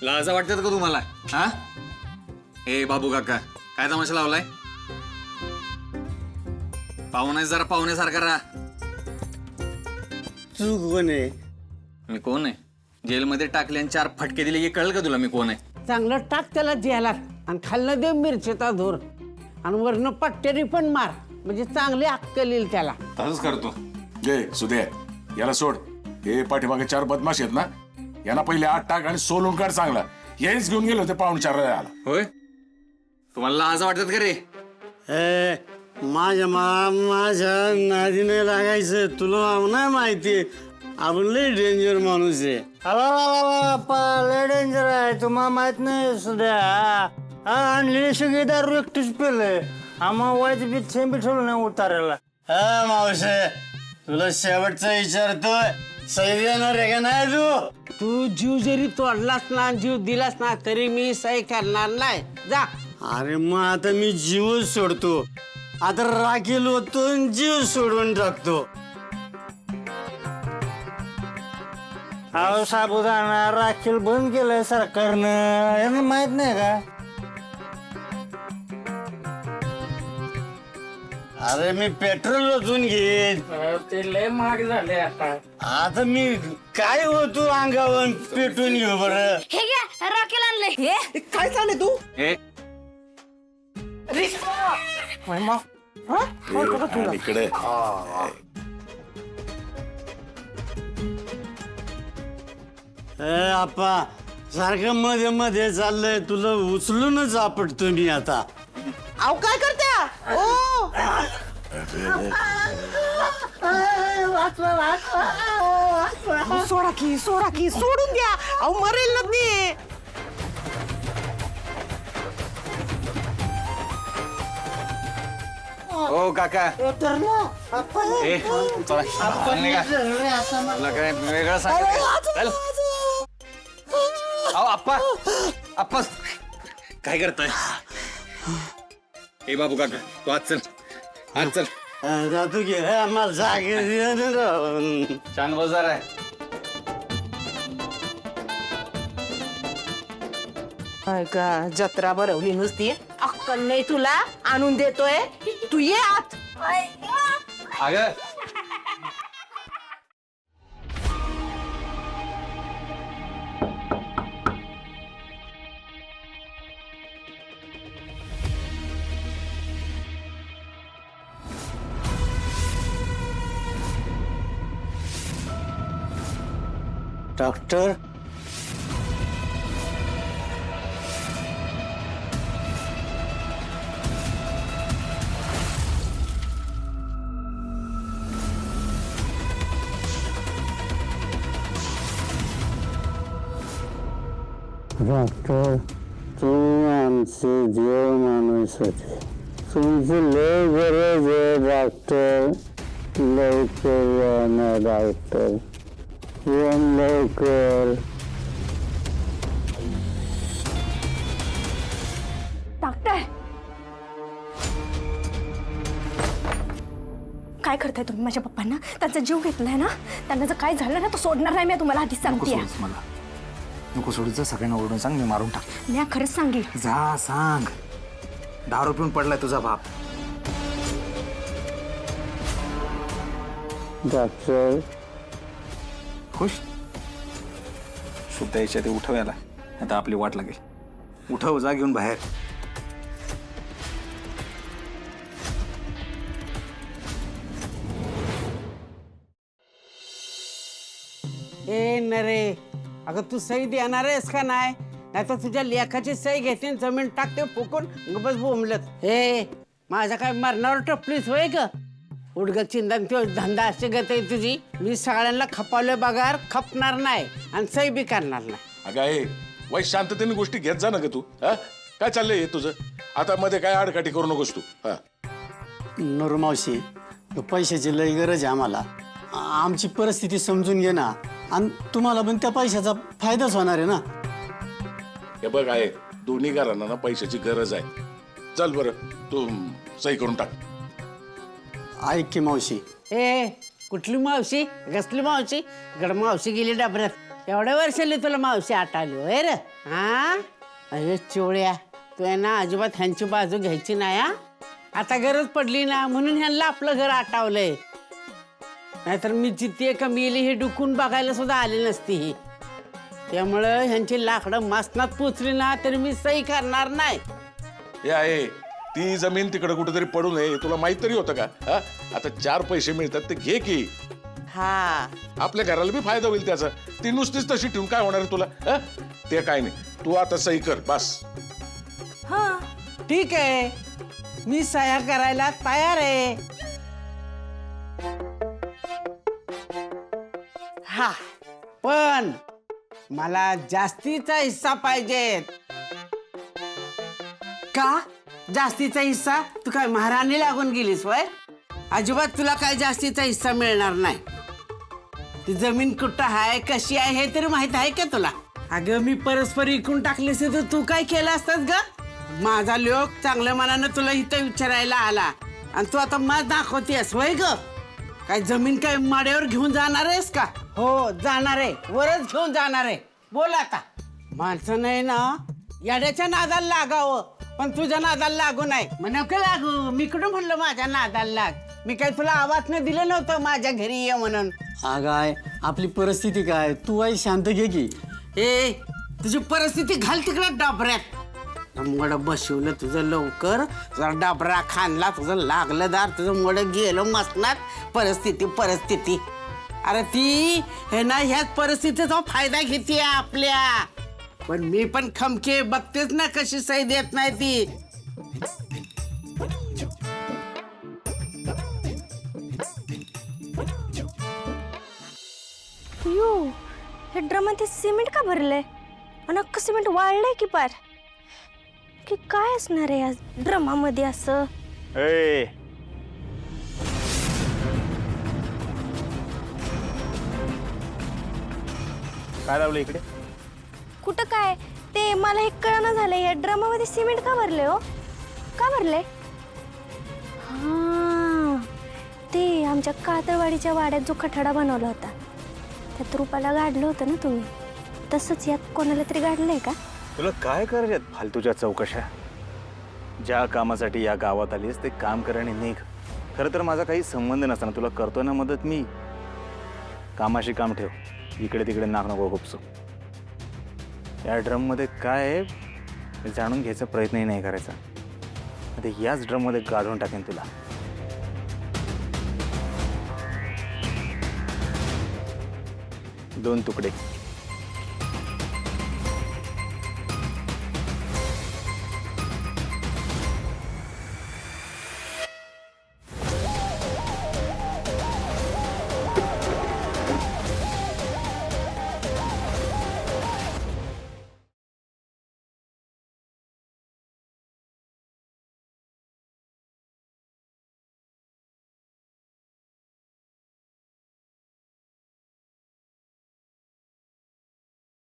लाजा वाटतात का तुम्हाला? हा ए बाबू काका, काय तमाशा लावलाय? पाहुणे जरा पाहुण्यासारखा राहा. तू कोण आहे? मी कोण आहे? जेलमध्ये टाकले आणि 4 फटके दिले की कळलं का तुला मी कोण आहे? चांगलं टाक त्याला जेलात आणि खाल्लं दे मिरचीचा धूर आणि वरनं पट्टेरी पण मार म्हणजे चांगली अक्कल येईल त्याला. तसंच करतो. जय सुदे, याला सोड. हे पाठीमागे 4 बदमाश आहेत ना, यांना पहिले 8 टाक आणि सोलून काढ चांगला. हेच घेऊन गेले होते पाहुणे 4 आला. होय, तुम्हाला लाजा वाटतात का रे? माझ्या नादी नाही लागायचं. तुला नाही माहिती आपण लय डेंजर माणूस आहे. लय डेंजर आहे. तुम्हाला माहित नाही सुद्धा. आणलेली सगळी दारू एकटीच पेलय. आम्हा वायचं बी थेंबी ठेवलं नाही उतारायला. मावशे, तुला शेवटचा विचारतोय, सही देणार आहे का नाही? तू जीव जरी तोडलास ना जीव दिलास ना तरी मी सही करणार नाही. जा. अरे मग आता मी जीवच सोडतो. आता राखील होतो जीव सोडून टाकतो. अहो साबुदाणा राखील बंद केलंय सरकारनं, यांना माहित नाही का? अरे मी पेट्रोल ओतून घेईन. ते लय महाग झाले आता. आता मी काय होतो अंगावर पेटून घेऊ बरं. हे घ्या राखेल आणलंय. हे काय चालले तू? ए इकडे आपा सारखं मध्ये मध्ये चाललंय, तुला उचलूनच आपटतो मी आता. अहो काय करत्या? ओ सोडा की सोडून द्या. अहो मरेल ना ते. ओ काका, ए चला, निघा. तुला काय वेगळं सांग. अहो आप्पा, आप्पा काय करताय? ए बाबू काका, तू आज चल. जातो की आम्हाला जागे. छान बाजार आहे. काय का जत्रा भरवली नुसती, अक्कल नाही तुला. आणून देतोय तू, ये आत. अगं डॉक्टर, डॉक्टर तुम्ही आमचे देव माणूस होते. तुमची लय गरज आहे डॉक्टर. लवकर या ना डॉक्टर, लवकर. डॉक्टर काय करताय तुम्ही माझ्या पप्पांना? त्यांचा जीव घेतलाय ना, त्यांना जर काय झालं ना तर सोडणार नाही मी, तुम्हाला आधीच सांगते. मला नको सोडून जा. सगळ्यांना ओरडून सांग मी मारून टाक. मी खरंच सांगेल. जा सांग. दारू पिऊन पडलाय तुझा बाप. डॉक्टर खुश सुद्धा याच्या ते उठवायला आता आपली वाट लागेल. उठव, जा घेऊन बाहेर. ए नरे, अगं तू सही देणार आहेस का नाही? नाहीतर तुझ्या लेखाची सही घेते आणि जमीन टाकते फुकून बस बोंबलत. ए माझ्या काय मरणावर टपलीस होय ग? उडग चिंदन तो धंदा अशी गत आहे तुझी. मी सगळ्यांना खपावले बघार खपणार नाही आणि सही बी करणार नाही. अगं आहे वाईट शांततेने गोष्टी घेत जा ना ग तू. हा काय चाललंय तुझं? आता मध्ये काय आडकाठी करू नकोस तू. हा नरुमावशी, पैशाची लई गरज आहे आम्हाला. आमची परिस्थिती समजून घे ना, आणि तुम्हाला पण त्या पैशाचा फायदाच होणार आहे ना. हे बघ आहे, दोन्ही घरांना ना पैशाची गरज आहे. चल बरं, तू सही करून टाक. ऐक की मावशी. ए कुठली मावशी? कसली मावशी? गड मावशी गेली डाबऱ्यात. एवढ्या वर्षाली तुला मावशी आटाली होय रे हा अरे चोळ्या तू आहे ना अजिबात ह्यांची बाजू घ्यायची नाही हा आता गरज पडली ना म्हणून ह्यांना आपलं घर आटावलंय नाहीतर मी जिथे का मेली हे डुकून बघायला सुद्धा आली नसती ही त्यामुळं ह्यांची लाकडं मासनात पोचली ना तरी मी सही करणार नाही हे आहे ती जमीन तिकडे कुठेतरी पडू नये तुला माहित तरी होतं का हा? आता 4 पैसे मिळतात ते घे की हा आपल्या घराला बी फायदा होईल त्याचा ती नुसतीच तशी ठेवून काय होणार आहे तुला हा? ते काय नाही तू आता सही कर बस हा ठीक आहे मी सह्या करायला तयार आहे हा पण मला जास्तीचा हिस्सा पाहिजे का जास्तीचा हिस्सा तू काय महाराणी लागून गेलीस वय अजिबात तुला काय जास्तीचा हिस्सा मिळणार नाही ती जमीन कुठं आहे कशी आहे हे तरी माहित आहे का तुला अगं मी परस्पर विकून टाकलीस तर तू काय केलं असतस ग माझा लोक चांगल्या मनानं तुला इथं विचारायला आला आणि तू आता मत दाखवतेस वय ग काय जमीन काय माड्यावर घेऊन जाणार आहेस का हो जाणार आहे वरच घेऊन जाणार आहे बोल आता माणसं नाही ना याड्याच्या नादाला लागावं पण तुझ्या नादाला लागू नाही मग नको लागू मी कुठं म्हणलं माझ्या नादाला लाग मी काय तुला आवाज नाही दिलं नव्हतं माझ्या घरी ये म्हणून आगाय आपली परिस्थिती काय तू आई शांत घे की ए तुझी परिस्थिती घाल तिकडे डाबऱ्यात मड बसवलं तुझं लवकर तुझा डाबरा खाणला तुझं लागलं दार तुझं मड गेलं मसनात परिस्थिती अरे ती हे ना ह्याच परिस्थितीचा फायदा घेते आपल्या पण मी पण खमके बघतेच ना कशी सही देत नाही ती यो हे ड्रममध्ये सिमेंट का भरलंय आणि अख्खं सिमेंट वाळलंय की पार की काय असणार आहे या ड्रमामध्ये असं ए काय लावलं इकडे कुठं काय ते मला हे कळना झालंय या ड्रमामध्ये सिमेंट का भरले हो का भरले हा ते आमच्या कातरवाडीच्या वाड्यात जो खटाडा बनवला होता त्यात रूपाला गाडलं होतं ना तुम्ही तसंच यात कोणाला तरी गाडलंय का तुला काय करायच्यात फालतूच्या चौकशा ज्या कामासाठी या गावात आलीस ते काम कर आणि निघ खरं तर माझा काही संबंध नसताना तुला करतो ना मदत मी कामाशी काम ठेव इकडे तिकडे नाक नको खुपसू या ड्रममध्ये काय आहे हे जाणून घ्यायचा प्रयत्नही नाही करायचा आता याच ड्रममध्ये गाडून टाकेन तुला 2 तुकडे